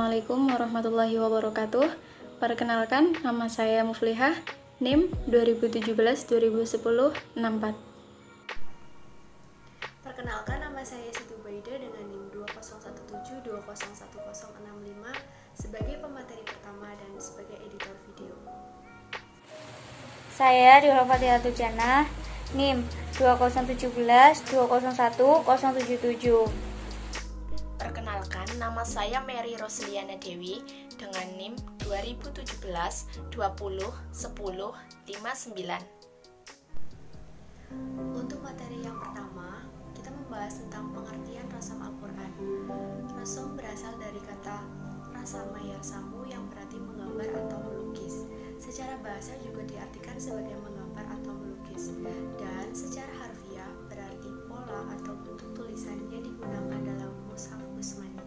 Assalamualaikum warahmatullahi wabarakatuh. Perkenalkan, nama saya Muflihah, NIM 2017-2010-64. Perkenalkan, nama saya Siti Ubaida dengan NIM 201720101065 sebagai pemateri pertama dan sebagai editor video. Saya Diola Fatihah Tujana, NIM 2017-201-077. Perkenalkan, nama saya Mary Rosliana Dewi dengan NIM 2017-20-10-59. Untuk materi yang pertama, kita membahas tentang pengertian rasam Al-Quran. Rasam berasal dari kata rasama yarsamu yang berarti menggambar atau melukis. Secara bahasa juga diartikan sebagai menggambar atau melukis. Dan secara harfiah berarti pola atau bentuk tulisan yang digunakan dalam mushaf Utsmani.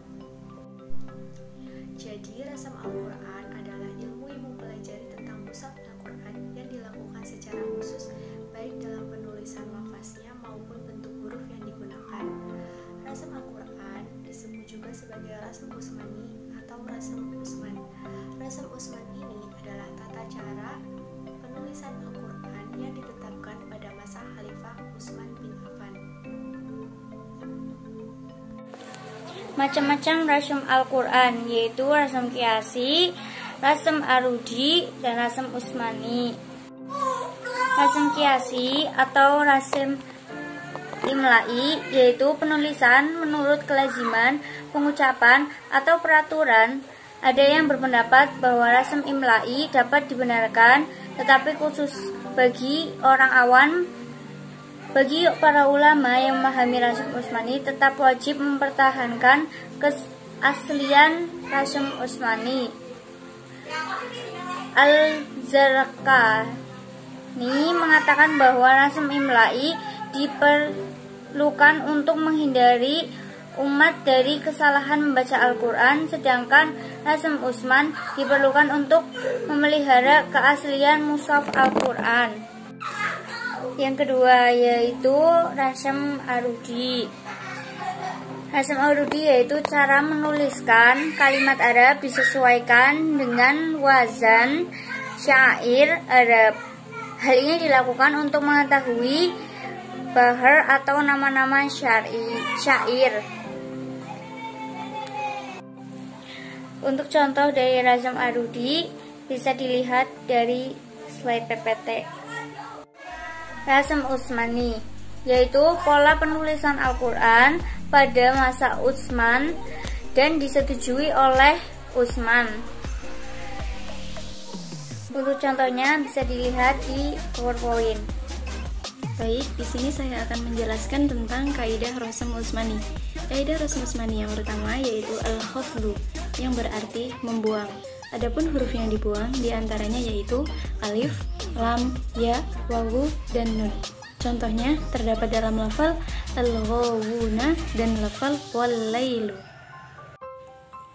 Jadi, rasam Al-Quran adalah ilmu yang mempelajari tentang mushaf Al-Quran yang dilakukan secara khusus baik dalam penulisan lafaznya maupun bentuk huruf yang digunakan. Rasam Al-Quran disebut juga sebagai rasam Utsmani atau rasam Utsman. Rasam Utsman ini adalah tata cara penulisan Al-Quran yang ditetapkan pada masa Khalifah Utsman bin Affan. Macam-macam rasam Al-Quran, yaitu rasam Qiyasi, rasam Arudi, dan rasam Utsmani. Rasam Qiyasi atau rasam Imla'i yaitu penulisan menurut kelaziman, pengucapan, atau peraturan. Ada yang berpendapat bahwa rasam Imla'i dapat dibenarkan, tetapi khusus bagi orang awam. Bagi para ulama yang memahami rasam Utsmani tetap wajib mempertahankan keaslian rasam Utsmani. Al-Zarqani mengatakan bahwa rasam Imla'i diperlukan untuk menghindari umat dari kesalahan membaca Al-Quran, sedangkan rasam Utsman diperlukan untuk memelihara keaslian mushaf Al-Quran. Yang kedua yaitu rasam Arudi. Rasam Arudi yaitu cara menuliskan kalimat Arab disesuaikan dengan wazan syair Arab. Hal ini dilakukan untuk mengetahui bahar atau nama-nama syair. Untuk contoh dari rasam Arudi bisa dilihat dari slide PPT. Rasam Utsmani yaitu pola penulisan Al-Quran pada masa Utsman dan disetujui oleh Utsman. Untuk contohnya bisa dilihat di PowerPoint. Baik, di sini saya akan menjelaskan tentang kaidah rasam Utsmani. Kaidah rasam Utsmani yang pertama yaitu al-khafdu, yang berarti membuang. Adapun huruf yang dibuang diantaranya yaitu alif, lam, ya, wawu, dan nun. Contohnya terdapat dalam lafal al-ghawuna dan lafal wal-lailu.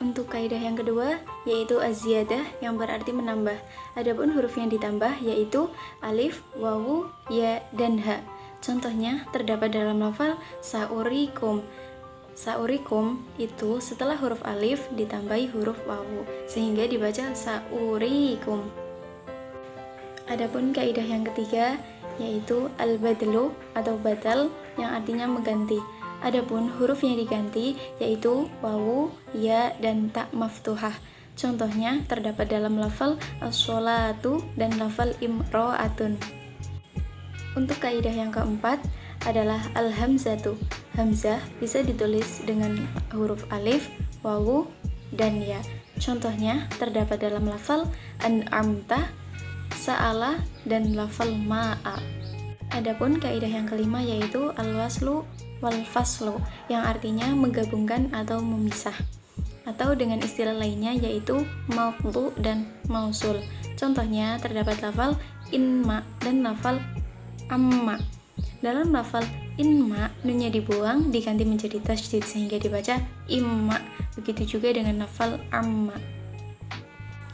Untuk kaidah yang kedua yaitu az-ziyadah, yang berarti menambah. Adapun huruf yang ditambah yaitu alif, wawu, ya, dan ha. Contohnya terdapat dalam lafal saurikum. Saurikum itu setelah huruf alif ditambahi huruf wawu sehingga dibaca saurikum. Adapun kaidah yang ketiga yaitu al-badlu atau badal, yang artinya mengganti. Adapun huruf yang diganti yaitu wawu, ya, dan ta maftuhah. Contohnya terdapat dalam lafal as-sholatu dan lafal imro'atun. Untuk kaidah yang keempat adalah al-hamzatu. Hamzah bisa ditulis dengan huruf alif, wawu, dan ya. Contohnya terdapat dalam lafal an'amta, sa'ala, dan lafal ma'a. Adapun kaidah yang kelima yaitu al-waslu wal faslu, yang artinya menggabungkan atau memisah. Atau dengan istilah lainnya yaitu maqdu dan mausul. Contohnya terdapat lafal inma dan lafal amma. Dalam lafal inma, nunnya dibuang diganti menjadi tasydid sehingga dibaca imma. Begitu juga dengan lafal amma.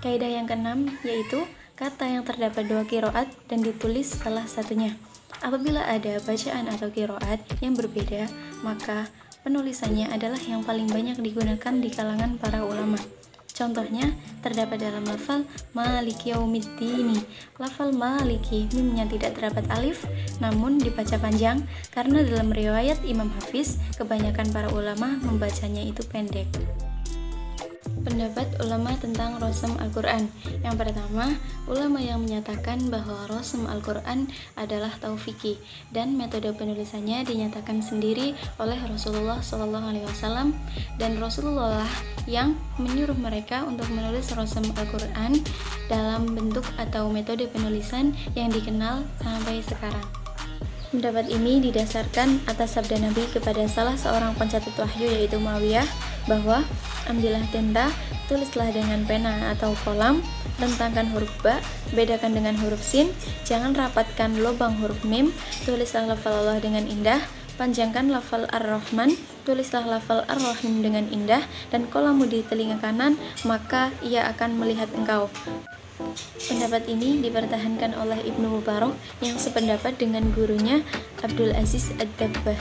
Kaidah yang keenam yaitu kata yang terdapat dua qiraat dan ditulis salah satunya. Apabila ada bacaan atau qiraat yang berbeda, maka penulisannya adalah yang paling banyak digunakan di kalangan para ulama. Contohnya terdapat dalam lafal maliki yaumiddin. Lafal maliki mimnya tidak terdapat alif namun dibaca panjang karena dalam riwayat Imam Hafiz kebanyakan para ulama membacanya itu pendek. Pendapat ulama tentang rosem Al-Quran. Yang pertama, ulama yang menyatakan bahwa rosem Al-Quran adalah taufiki dan metode penulisannya dinyatakan sendiri oleh Rasulullah SAW, dan Rasulullah yang menyuruh mereka untuk menulis rosem Al-Quran dalam bentuk atau metode penulisan yang dikenal sampai sekarang. Pendapat ini didasarkan atas sabda Nabi kepada salah seorang pencatat wahyu yaitu Muawiyah bahwa ambillah tinta, tulislah dengan pena atau kolam, rentangkan huruf ba, bedakan dengan huruf sin, jangan rapatkan lubang huruf mim, tulislah lafal Allah dengan indah, panjangkan lafal Ar-Rahman, tulislah lafal Ar-Rahim dengan indah, dan kolamu di telinga kanan, maka ia akan melihat engkau. Pendapat ini dipertahankan oleh Ibnu Mubarak yang sependapat dengan gurunya Abdul Aziz Ad-Dabbah.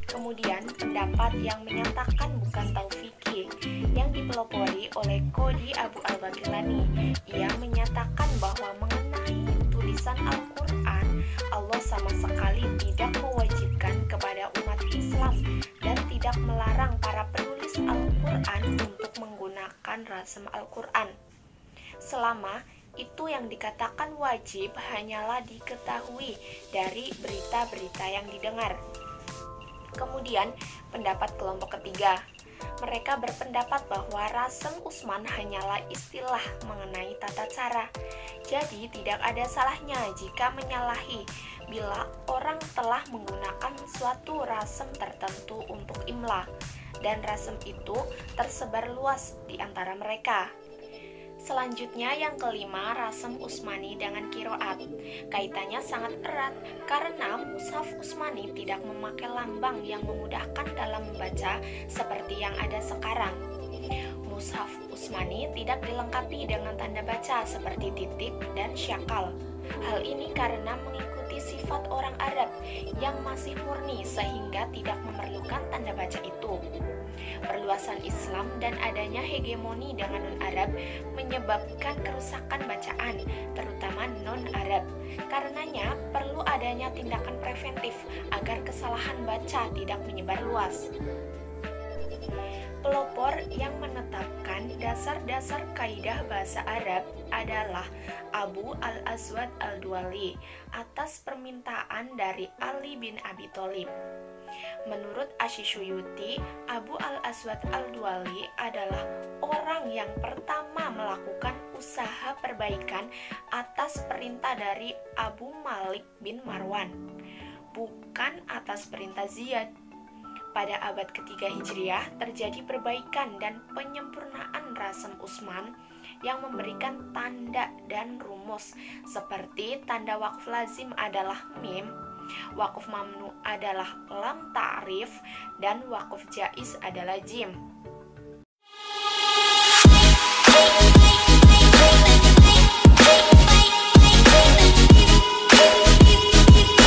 Kemudian pendapat yang menyatakan bukan taufiki yang dipelopori oleh Qodhi Abu Al-Baghlani. Ia menyatakan bahwa mengenai tulisan Al-Quran, Allah sama sekali tidak mewajibkan kepada umat Islam dan tidak melarang para penulis Al-Quran untuk menggunakan rasem Al-Quran. Selama itu yang dikatakan wajib hanyalah diketahui dari berita-berita yang didengar. Kemudian pendapat kelompok ketiga, mereka berpendapat bahwa rasem Utsman hanyalah istilah mengenai tata cara. Jadi tidak ada salahnya jika menyalahi bila orang telah menggunakan suatu rasem tertentu untuk imla dan rasem itu tersebar luas di antara mereka. Selanjutnya yang kelima, rasem Utsmani dengan kiroat. Kaitannya sangat erat karena mushaf Utsmani tidak memakai lambang yang memudahkan dalam membaca seperti yang ada sekarang. Mushaf Utsmani tidak dilengkapi dengan tanda baca seperti titik dan syakal. Hal ini karena mengikuti sifat orang Arab yang masih murni sehingga tidak memerlukan tanda baca itu. Perluasan Islam dan adanya hegemoni dengan non-Arab menyebabkan kerusakan bacaan, terutama non-Arab. Karenanya perlu adanya tindakan preventif agar kesalahan baca tidak menyebar luas. Pelopor yang menetapkan dasar-dasar kaidah bahasa Arab adalah Abu Al-Aswad Al-Duali atas permintaan dari Ali bin Abi Thalib. Menurut Asy-Syuyuti, Abu Al-Aswad Al-Duali adalah orang yang pertama melakukan usaha perbaikan atas perintah dari Abu Malik bin Marwan, bukan atas perintah Ziyad. Pada abad ketiga Hijriah terjadi perbaikan dan penyempurnaan rasem Utsman yang memberikan tanda dan rumus seperti tanda waqf lazim adalah mim, waqf mamnu adalah lam ta'rif, dan waqf jaiz adalah jim.